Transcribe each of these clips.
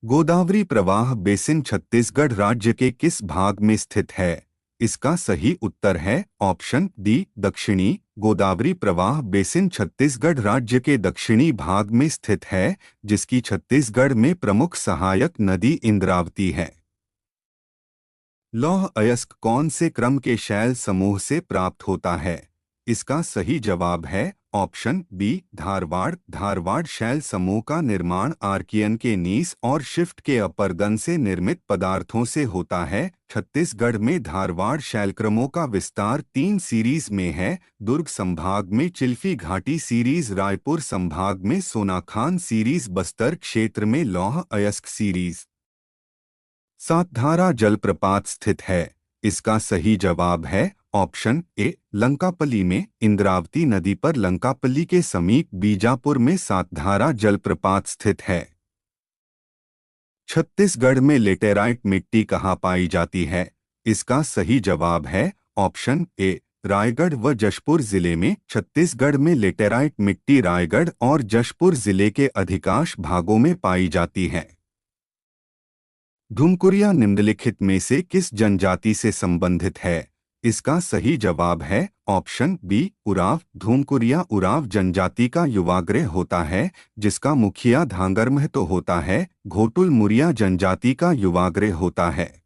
गोदावरी प्रवाह बेसिन छत्तीसगढ़ राज्य के किस भाग में स्थित है? इसका सही उत्तर है ऑप्शन डी दक्षिणी। गोदावरी प्रवाह बेसिन छत्तीसगढ़ राज्य के दक्षिणी भाग में स्थित है, जिसकी छत्तीसगढ़ में प्रमुख सहायक नदी इंद्रावती है। लौह अयस्क कौन से क्रम के शैल समूह से प्राप्त होता है? इसका सही जवाब है ऑप्शन बी धारवाड़। धारवाड़ शैल समूह का निर्माण आर्कियन के नीस और शिफ्ट के अपरदन से निर्मित पदार्थों से होता है। छत्तीसगढ़ में धारवाड़ शैलक्रमों का विस्तार 3 सीरीज में है। दुर्ग संभाग में चिल्फी घाटी सीरीज, रायपुर संभाग में सोनाखान सीरीज, बस्तर क्षेत्र में लौह अयस्क सीरीज। सातधारा जलप्रपात स्थित है। इसका सही जवाब है ऑप्शन ए लंकापल्ली में। इंद्रावती नदी पर लंकापल्ली के समीप बीजापुर में सातधारा जलप्रपात स्थित है। छत्तीसगढ़ में लेटेराइट मिट्टी कहाँ पाई जाती है? इसका सही जवाब है ऑप्शन ए रायगढ़ व जशपुर जिले में। छत्तीसगढ़ में लेटेराइट मिट्टी रायगढ़ और जशपुर जिले के अधिकांश भागों में पाई जाती है। धुमकुरिया निम्नलिखित में से किस जनजाति से संबंधित है? इसका सही जवाब है ऑप्शन बी उराव। धूमकुरिया उराव जनजाति का युवाग्रह होता है, जिसका मुखिया धांगर महतो होता है। घोटुल मुरिया जनजाति का युवाग्रह होता है।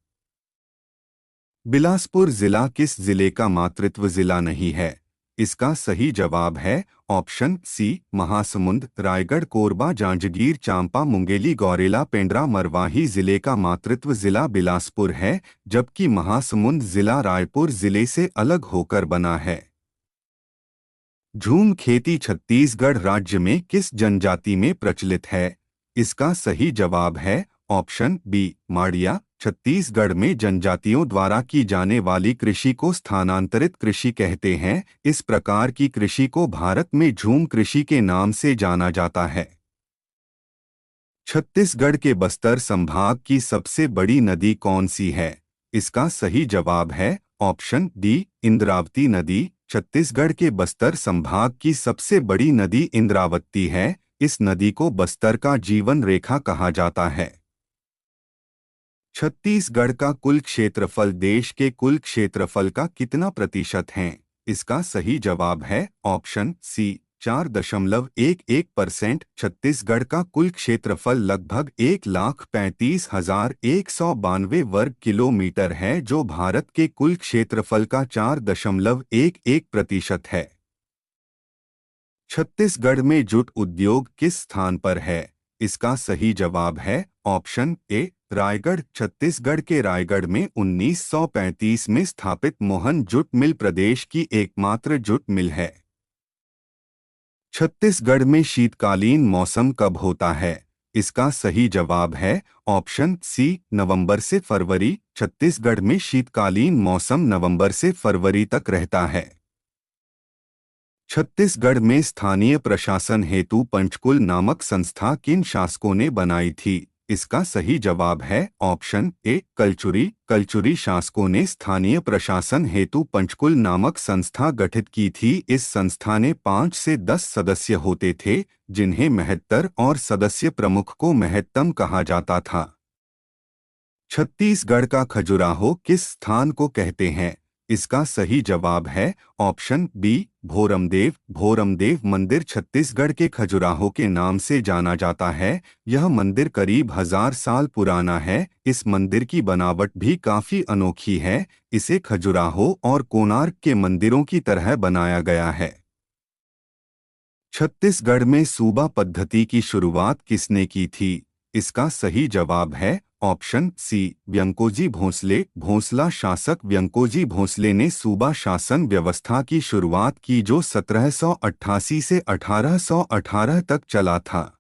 बिलासपुर जिला किस जिले का मातृत्व जिला नहीं है? इसका सही जवाब है ऑप्शन सी महासमुंद। रायगढ़, कोरबा, जांजगीर चांपा, मुंगेली, गौरेला, पेंड्रा, मरवाही जिले का मातृत्व जिला बिलासपुर है, जबकि महासमुंद जिला रायपुर जिले से अलग होकर बना है। झूम खेती छत्तीसगढ़ राज्य में किस जनजाति में प्रचलित है? इसका सही जवाब है ऑप्शन बी माड़िया। छत्तीसगढ़ में जनजातियों द्वारा की जाने वाली कृषि को स्थानांतरित कृषि कहते हैं। इस प्रकार की कृषि को भारत में झूम कृषि के नाम से जाना जाता है। छत्तीसगढ़ के बस्तर संभाग की सबसे बड़ी नदी कौन सी है? इसका सही जवाब है ऑप्शन डी इंद्रावती नदी। छत्तीसगढ़ के बस्तर संभाग की सबसे बड़ी नदी इंद्रावती है। इस नदी को बस्तर का जीवन रेखा कहा जाता है। छत्तीसगढ़ का कुल क्षेत्रफल देश के कुल क्षेत्रफल का कितना प्रतिशत है? इसका सही जवाब है ऑप्शन सी 4.11%। छत्तीसगढ़ का कुल क्षेत्रफल लगभग 1,35,192 वर्ग किलोमीटर है, जो भारत के कुल क्षेत्रफल का 4.11% है। छत्तीसगढ़ में जूट उद्योग किस स्थान पर है? इसका सही जवाब है ऑप्शन ए रायगढ़। छत्तीसगढ़ के रायगढ़ में 1935 में स्थापित मोहन जूट मिल प्रदेश की एकमात्र जूट मिल है। छत्तीसगढ़ में शीतकालीन मौसम कब होता है? इसका सही जवाब है ऑप्शन सी नवंबर से फरवरी। छत्तीसगढ़ में शीतकालीन मौसम नवंबर से फरवरी तक रहता है। छत्तीसगढ़ में स्थानीय प्रशासन हेतु पंचकुल नामक संस्था किन शासकों ने बनाई थी? इसका सही जवाब है ऑप्शन ए कलचुरी। कलचुरी शासकों ने स्थानीय प्रशासन हेतु पंचकुल नामक संस्था गठित की थी। इस संस्था ने 5 से 10 सदस्य होते थे, जिन्हें महत्तर और सदस्य प्रमुख को महत्तम कहा जाता था। छत्तीसगढ़ का खजुराहो किस स्थान को कहते हैं? इसका सही जवाब है ऑप्शन बी भोरमदेव। भोरमदेव मंदिर छत्तीसगढ़ के खजुराहो के नाम से जाना जाता है। यह मंदिर करीब 1000 साल पुराना है। इस मंदिर की बनावट भी काफी अनोखी है। इसे खजुराहो और कोणार्क के मंदिरों की तरह बनाया गया है। छत्तीसगढ़ में सूबा पद्धति की शुरुआत किसने की थी? इसका सही जवाब है ऑप्शन सी व्यंकोजी भोंसले। भोंसला शासक व्यंकोजी भोंसले ने सूबा शासन व्यवस्था की शुरुआत की, जो 1788 से 1818 तक चला था।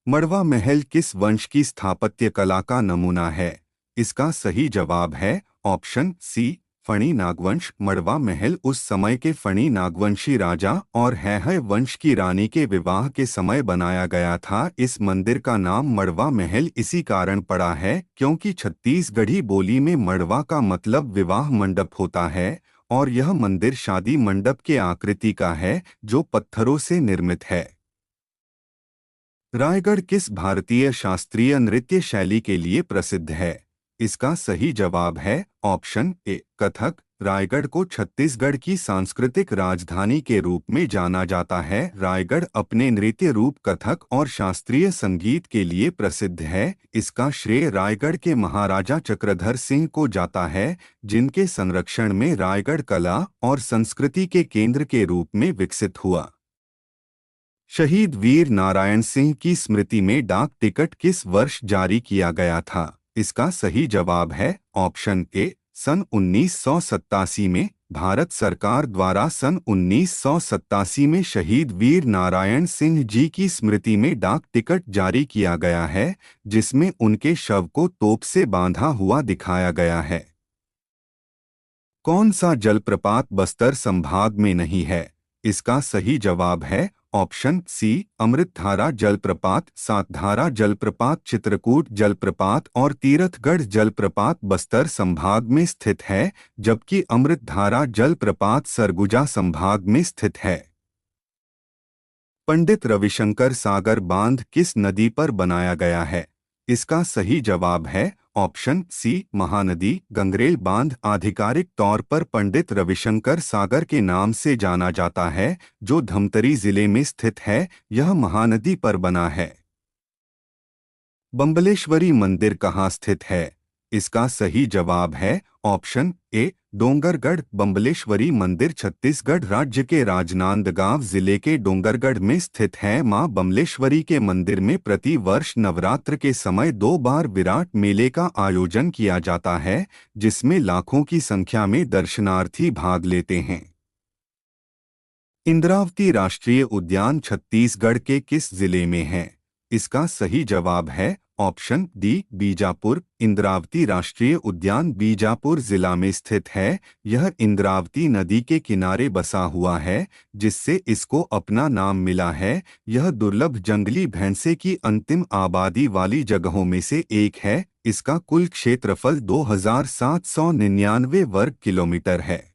मड़वा महल किस वंश की स्थापत्य कला का नमूना है? इसका सही जवाब है ऑप्शन सी फणी नागवंश। मड़वा महल उस समय के फणी नागवंशी राजा और हैहय वंश की रानी के विवाह के समय बनाया गया था। इस मंदिर का नाम मड़वा महल इसी कारण पड़ा है क्योंकि छत्तीसगढ़ी बोली में मड़वा का मतलब विवाह मंडप होता है, और यह मंदिर शादी मंडप के आकृति का है, जो पत्थरों से निर्मित है। रायगढ़ किस भारतीय शास्त्रीय नृत्य शैली के लिए प्रसिद्ध है? इसका सही जवाब है ऑप्शन ए कथक। रायगढ़ को छत्तीसगढ़ की सांस्कृतिक राजधानी के रूप में जाना जाता है। रायगढ़ अपने नृत्य रूप कथक और शास्त्रीय संगीत के लिए प्रसिद्ध है। इसका श्रेय रायगढ़ के महाराजा चक्रधर सिंह को जाता है, जिनके संरक्षण में रायगढ़ कला और संस्कृति के केंद्र के रूप में विकसित हुआ। शहीद वीर नारायण सिंह की स्मृति में डाक टिकट किस वर्ष जारी किया गया था? इसका सही जवाब है ऑप्शन ए सन 1987 में। भारत सरकार द्वारा सन 1987 में शहीद वीर नारायण सिंह जी की स्मृति में डाक टिकट जारी किया गया है, जिसमें उनके शव को तोप से बांधा हुआ दिखाया गया है। कौन सा जलप्रपात बस्तर संभाग में नहीं है? इसका सही जवाब है ऑप्शन सी अमृतधारा जलप्रपात, सातधारा जलप्रपात, चित्रकूट जलप्रपात और तीरथगढ़ जलप्रपात बस्तर संभाग में स्थित है, जबकि अमृतधारा जलप्रपात सरगुजा संभाग में स्थित है। पंडित रविशंकर सागर बांध किस नदी पर बनाया गया है? इसका सही जवाब है ऑप्शन सी महानदी। गंगरेल बांध आधिकारिक तौर पर पंडित रविशंकर सागर के नाम से जाना जाता है, जो धमतरी जिले में स्थित है। यह महानदी पर बना है। बम्बलेश्वरी मंदिर कहाँ स्थित है? इसका सही जवाब है ऑप्शन ए डोंगरगढ़। बम्बलेश्वरी मंदिर छत्तीसगढ़ राज्य के राजनांदगांव जिले के डोंगरगढ़ में स्थित है। मां बम्बलेश्वरी के मंदिर में प्रति वर्ष नवरात्र के समय 2 बार विराट मेले का आयोजन किया जाता है, जिसमें लाखों की संख्या में दर्शनार्थी भाग लेते हैं। इंद्रावती राष्ट्रीय उद्यान छत्तीसगढ़ के किस जिले में है? इसका सही जवाब है ऑप्शन डी बीजापुर। इंद्रावती राष्ट्रीय उद्यान बीजापुर जिला में स्थित है। यह इंद्रावती नदी के किनारे बसा हुआ है, जिससे इसको अपना नाम मिला है। यह दुर्लभ जंगली भैंसे की अंतिम आबादी वाली जगहों में से एक है। इसका कुल क्षेत्रफल 2799 वर्ग किलोमीटर है।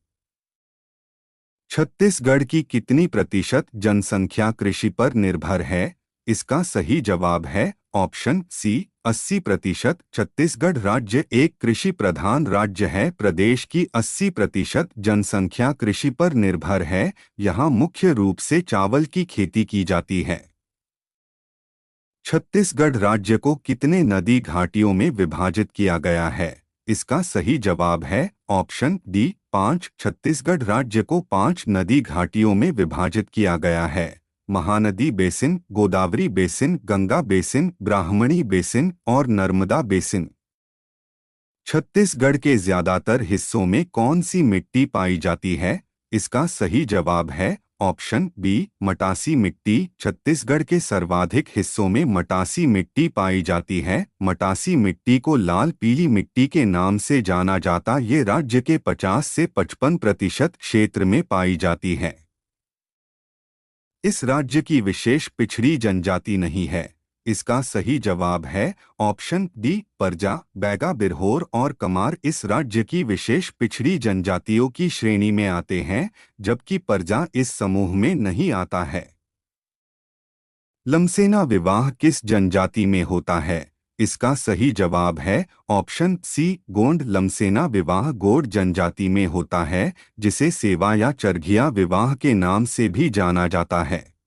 छत्तीसगढ़ की कितनी प्रतिशत जनसंख्या कृषि पर निर्भर है? इसका सही जवाब है ऑप्शन सी 80%। छत्तीसगढ़ राज्य एक कृषि प्रधान राज्य है। प्रदेश की 80% जनसंख्या कृषि पर निर्भर है। यहाँ मुख्य रूप से चावल की खेती की जाती है। छत्तीसगढ़ राज्य को कितने नदी घाटियों में विभाजित किया गया है? इसका सही जवाब है ऑप्शन डी 5। छत्तीसगढ़ राज्य को 5 नदी घाटियों में विभाजित किया गया है। Mahanadi basin, Godavari basin, Ganga basin, Brahmani basin और नर्मदा बेसिन। छत्तीसगढ़ के ज्यादातर हिस्सों में कौन सी मिट्टी पाई जाती है? इसका सही जवाब है ऑप्शन बी मटासी मिट्टी। छत्तीसगढ़ के सर्वाधिक हिस्सों में मटासी मिट्टी पाई जाती है। मटासी मिट्टी को लाल पीली मिट्टी के नाम से जाना जाता। ये राज्य के 50 से 55% क्षेत्र में पाई जाती है। इस राज्य की विशेष पिछड़ी जनजाति नहीं है। इसका सही जवाब है ऑप्शन डी परजा। बैगा, बिरहोर और कमार इस राज्य की विशेष पिछड़ी जनजातियों की श्रेणी में आते हैं, जबकि परजा इस समूह में नहीं आता है। लमसेना विवाह किस जनजाति में होता है? इसका सही जवाब है ऑप्शन सी गोंड। लमसेना विवाह गोंड जनजाति में होता है, जिसे सेवा या चरघिया विवाह के नाम से भी जाना जाता है।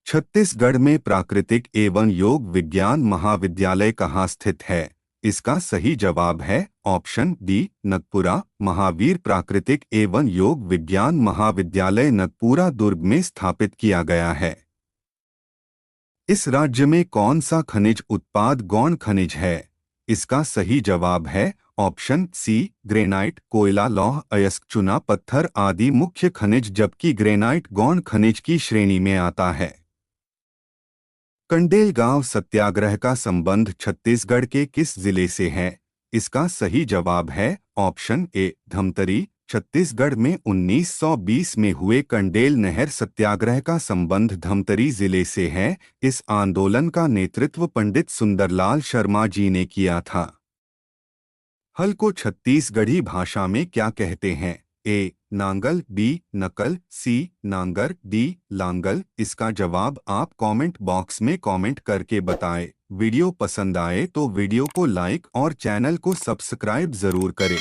छत्तीसगढ़ में प्राकृतिक एवं योग विज्ञान महाविद्यालय कहाँ स्थित है? इसका सही जवाब है ऑप्शन डी नगपुरा। महावीर प्राकृतिक एवं योग विज्ञान महाविद्यालय नगपुरा दुर्ग में स्थापित किया गया है। इस राज्य में कौन सा खनिज उत्पाद गौण खनिज है? इसका सही जवाब है ऑप्शन सी ग्रेनाइट। कोयला, लौह, अयस्क, चूना पत्थर आदि मुख्य खनिज, जबकि ग्रेनाइट गौण खनिज की श्रेणी में आता है। कंडेल गांव सत्याग्रह का संबंध छत्तीसगढ़ के किस जिले से है? इसका सही जवाब है ऑप्शन ए धमतरी। छत्तीसगढ़ में 1920 में हुए कंडेल नहर सत्याग्रह का संबंध धमतरी जिले से है। इस आंदोलन का नेतृत्व पंडित सुंदरलाल शर्मा जी ने किया था। हल को छत्तीसगढ़ी भाषा में क्या कहते हैं? ए नांगल, बी नकल, सी नांगर, डी लांगल। इसका जवाब आप कमेंट बॉक्स में कमेंट करके बताएं। वीडियो पसंद आए तो वीडियो को लाइक और चैनल को सब्सक्राइब जरूर करें।